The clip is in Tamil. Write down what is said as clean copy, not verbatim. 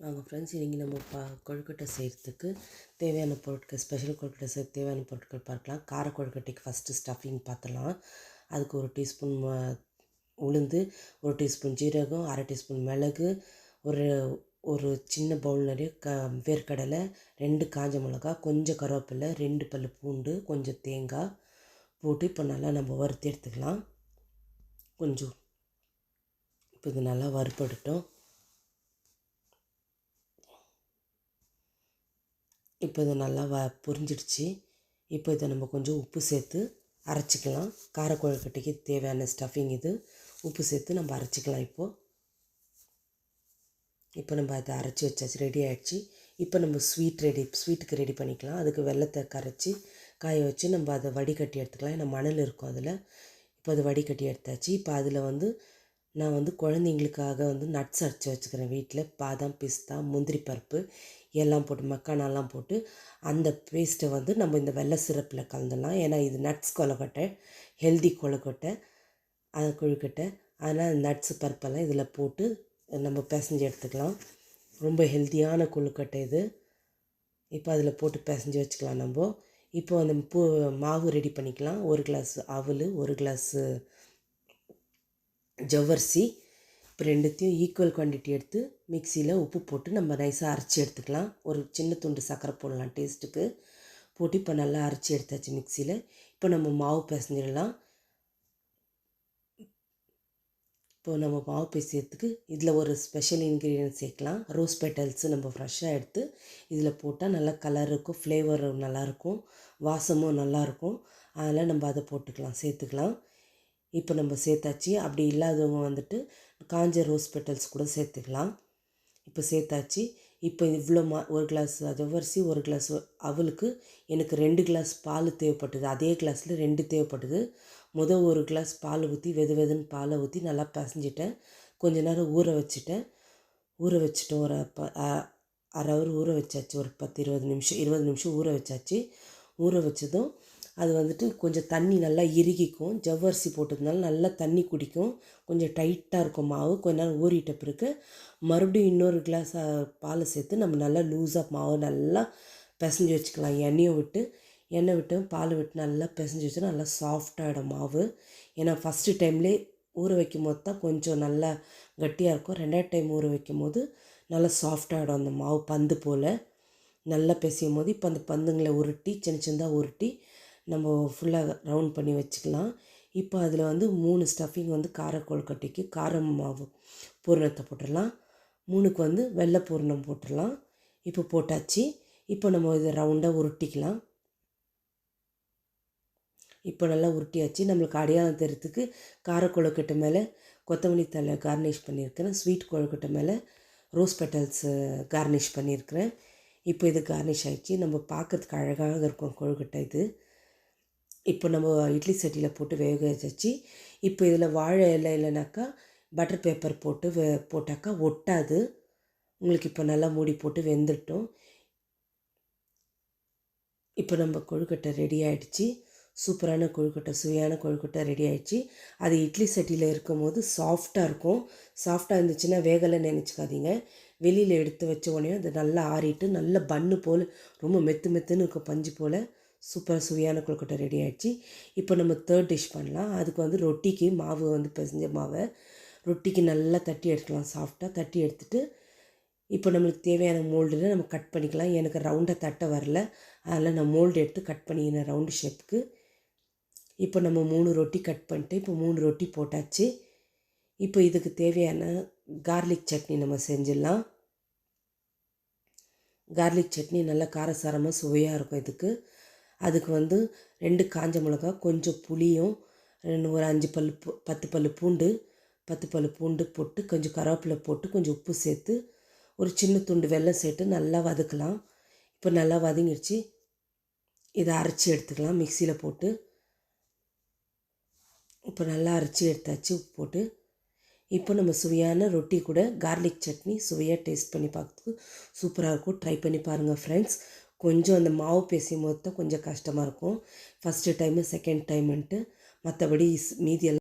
வாங்க ஃப்ரெண்ட்ஸ், இன்றைக்கி நம்ம கொழுக்கட்டை செய்கிறதுக்கு தேவையான பொருட்கள், ஸ்பெஷல் கொழுக்கட்டை செய்ய தேவையான பொருட்கள் பார்க்கலாம். கார கொழுக்கட்டைக்கு ஃபஸ்ட்டு ஸ்டஃபிங் பார்த்துலாம். அதுக்கு 1 டீஸ்பூன் உளுந்து, 1 டீஸ்பூன் ஜீரகம், 1/2 டீஸ்பூன் மிளகு, ஒரு ஒரு சின்ன பவுல் நிறைய வேர்க்கடலை, 2 காஞ்ச மிளகா, கொஞ்சம் கருவேப்பிலை, 2 பல் பூண்டு, கொஞ்சம் தேங்காய் போட்டு இப்போ நல்லா நம்ம வறுத்து எடுத்துக்கலாம். இப்போ இது நல்லா வறுப்படட்டும். இப்போ இது நல்லா புரிஞ்சிடுச்சு. இப்போ இதை நம்ம கொஞ்சம் உப்பு சேர்த்து அரைச்சிக்கலாம். கார கொழுக்கட்டைக்கு தேவையான ஸ்டஃபிங் இது. உப்பு சேர்த்து நம்ம அரைச்சிக்கலாம். இப்போ நம்ம அதை அரைச்சி வச்சாச்சு, ரெடி ஆகிடுச்சு. இப்போ நம்ம ஸ்வீட்டுக்கு ரெடி பண்ணிக்கலாம். அதுக்கு வெல்லத்தை கரைச்சி காய வச்சு நம்ம அதை வடிகட்டி எடுத்துக்கலாம். ஏன்னா மணல் இருக்கும் அதில். இப்போ அதை வடிகட்டி எடுத்தாச்சு. இப்போ அதில் நான் குழந்தைங்களுக்காக நட்ஸ் அரைச்சி வச்சுக்கிறேன் வீட்டில். பாதாம், பிஸ்தா, முந்திரி பருப்பு எல்லாம் போட்டு, மக்கானாலாம் போட்டு அந்த பேஸ்ட்டை நம்ம இந்த வெள்ளை சிரப்பில் கலந்துடலாம். ஏன்னா இது நட்ஸ் கொழுக்கட்டை, ஹெல்தி கொழுக்கட்டை, கொழுக்கட்டை. அதனால் நட்ஸு பருப்பெல்லாம் இதில் போட்டு நம்ம பிசைஞ்சு எடுத்துக்கலாம். ரொம்ப ஹெல்த்தியான கொழுக்கட்டை இது. இப்போ அதில் போட்டு பிசைஞ்சு வச்சுக்கலாம் நம்ம. இப்போ அந்த மாவு ரெடி பண்ணிக்கலாம். 1 கிளாஸ் அவல், 1 கிளாஸு ஜவ்வரிசி. இப்போ ரெண்டுத்தையும் ஈக்குவல் குவான்டிட்டி எடுத்து மிக்சியில் உப்பு போட்டு நம்ம நைஸாக அரைச்சி எடுத்துக்கலாம். ஒரு சின்ன துண்டு சர்க்கரை போடலாம் டேஸ்ட்டுக்கு. போட்டு இப்போ நல்லா அரைச்சி எடுத்தாச்சு மிக்சியில். இப்போ நம்ம மாவு பிசைஞ்சிடலாம். இப்போ நம்ம மாவு பிசையறதுக்கு இதில் ஒரு ஸ்பெஷல் இன்க்ரீடியன்ட் சேர்க்கலாம். ரோஸ் பெட்டல்ஸு நம்ம ஃப்ரெஷ்ஷாக எடுத்து இதில் போட்டால் நல்லா கலர் இருக்கும், ஃப்ளேவர் நல்லாயிருக்கும், வாசமும் நல்லாயிருக்கும். அதனால் நம்ம அதை சேர்த்துக்கலாம். இப்போ நம்ம சேர்த்தாச்சு. அப்படி இல்லாதவங்க காஞ்ச ரோஸ் பெட்டல்ஸ் கூட சேர்த்துக்கலாம். இப்போ சேர்த்தாச்சு. இப்போ இவ்வளோ 1 கிளாஸ் ஜவ்வரிசி, 1 கிளாஸ் அவலுக்கு எனக்கு 2 கிளாஸ் பால் தேவைப்பட்டது. அதே கிளாஸில் 2 தேவைப்பட்டது. 1 கிளாஸ் பால் ஊற்றி வெதுன்னு பாலை ஊற்றி நல்லா பிசைஞ்சிட்டேன். கொஞ்ச நேரம் ஊற வச்சுட்டு ஒரு அரை ஹவர் ஊற வச்சாச்சு. ஒரு 20 நிமிஷம் ஊற வச்சாச்சு. ஊற வச்சதும் அது கொஞ்சம் தண்ணி நல்லா இறுகிக்கும். ஜவ்வரிசி போட்டதுனால நல்லா தண்ணி குடிக்கும். கொஞ்சம் டைட்டாக இருக்கும் மாவு. கொஞ்ச நேரம் ஊறிட்ட பிறகு மறுபடியும் இன்னொரு கிளாஸ் பாலை சேர்த்து நம்ம நல்லா லூஸாக மாவு நல்லா பிசைஞ்சு வச்சுக்கலாம். எண்ணெய் விட்டு பால் விட்டு நல்லா பிசைஞ்சு வச்சா நல்லா சாஃப்டாகிடும் மாவு. ஏன்னா ஃபஸ்ட்டு டைம்லேயே ஊற வைக்கும் போது தான் கொஞ்சம் நல்லா கட்டியாக இருக்கும். 2வது டைம் ஊற வைக்கும் போது நல்லா சாஃப்டாகிடும் அந்த மாவு, பந்து போல் நல்லா பிசையும் போது. இப்போ அந்த பந்துங்களை உருட்டி சின்னதாக உருட்டி நம்ம ஃபுல்லாக ரவுண்ட் பண்ணி வச்சுக்கலாம். இப்போ அதில் 3 ஸ்டஃபிங் கார கொழுக்கட்டைக்கு காரம் மாவு பூரணத்தை போட்டுடலாம். 3க்கு வெள்ளை பூரணம் போட்டுடலாம். இப்போ போட்டாச்சு. இப்போ நம்ம இதை ரவுண்டாக உருட்டிக்கலாம். இப்போ நல்லா உருட்டியாச்சு. நம்மளுக்கு அடையாளம் தெரியறதுக்கு கார கொழுக்கட்டை மேலே கொத்தமல்லி தழை கார்னிஷ் பண்ணியிருக்கிறேன். ஸ்வீட் கொழுக்கட்டை மேலே ரோஸ் பெட்டல்ஸு கார்னிஷ் பண்ணியிருக்கிறேன். இப்போ இது கார்னிஷ் ஆகிடுச்சு. நம்ம பார்க்குறதுக்கு அழகாக இருக்கும் கொழுக்கட்டை இது. இப்போ நம்ம இட்லி சட்டியில் போட்டு வேக வச்சாச்சு. இப்போ இதில் வாழை இலை இல்லைனாக்கா பட்டர் பேப்பர் போட்டு போட்டாக்கா ஒட்டாது. உங்களுக்கு இப்போ நல்லா மூடி போட்டு வெந்துட்டோம். இப்போ நம்ம கொழுக்கட்டை ரெடி ஆகிடுச்சு. சூப்பரான கொழுக்கட்டை, சுவையான கொழுக்கட்டை ரெடி ஆகிடுச்சு. அது இட்லி சட்டியில் இருக்கும் போது சாஃப்டாக இருக்கும். சாஃப்டாக இருந்துச்சுன்னா வேகலைன்னு நினச்சிக்காதீங்க. வெளியில் எடுத்து வச்ச உடனே அது நல்லா ஆறிட்டு நல்ல பன்னு போல் ரொம்ப மெத்துன்னு இருக்கும், பஞ்சு போல். சூப்பராக சுவையான கொழுக்கட்டை ரெடி ஆகிடுச்சு. இப்போ நம்ம 3rd டிஷ் பண்ணலாம். அதுக்கு ரொட்டிக்கு மாவு பிசைஞ்ச மாவை ரொட்டிக்கு நல்லா தட்டி எடுத்துக்கலாம். சாஃப்டாக தட்டி எடுத்துகிட்டு இப்போ நம்மளுக்கு தேவையான மோல்டில் நம்ம கட் பண்ணிக்கலாம். எனக்கு ரவுண்டாக தட்ட வரல, அதனால் நான் மோல்டு எடுத்து கட் பண்ணிக்கிறேன் ரவுண்டு ஷேப்புக்கு. இப்போ நம்ம 3 ரொட்டி கட் பண்ணிட்டு இப்போ 3 ரொட்டி போட்டாச்சு. இப்போ இதுக்கு தேவையான கார்லிக் சட்னி நம்ம செஞ்சிடலாம். கார்லிக் சட்னி நல்லா காரசாரமாக சுவையாக இருக்கும் இதுக்கு. அதுக்கு 2 காஞ்ச மிளகா, கொஞ்சம் புளியும், ஒரு 10 பல் பூண்டு, 10 பல் பூண்டு போட்டு கொஞ்சம் கருவேப்பிலை போட்டு கொஞ்சம் உப்பு சேர்த்து ஒரு சின்ன துண்டு வெல்லம் சேர்த்து நல்லா வதக்கலாம். இப்போ நல்லா வதங்கிடுச்சு. இதை அரைச்சி எடுத்துக்கலாம் மிக்சியில் போட்டு. இப்போ நல்லா அரைச்சி எடுத்தாச்சு உப்பு போட்டு. இப்போ நம்ம சுவையான ரொட்டி கூட கார்லிக் சட்னி சுவையாக டேஸ்ட் பண்ணி பார்க்கறதுக்கு சூப்பராக இருக்கும். ட்ரை பண்ணி பாருங்கள் ஃப்ரெண்ட்ஸ். கொஞ்சம் அந்த மாவு பேசும் போது தான் கொஞ்சம் கஷ்டமாக இருக்கும் ஃபஸ்ட்டு டைமு, செகண்ட் டைமுன்ட்டு. மற்றபடி மீதி எல்லாம்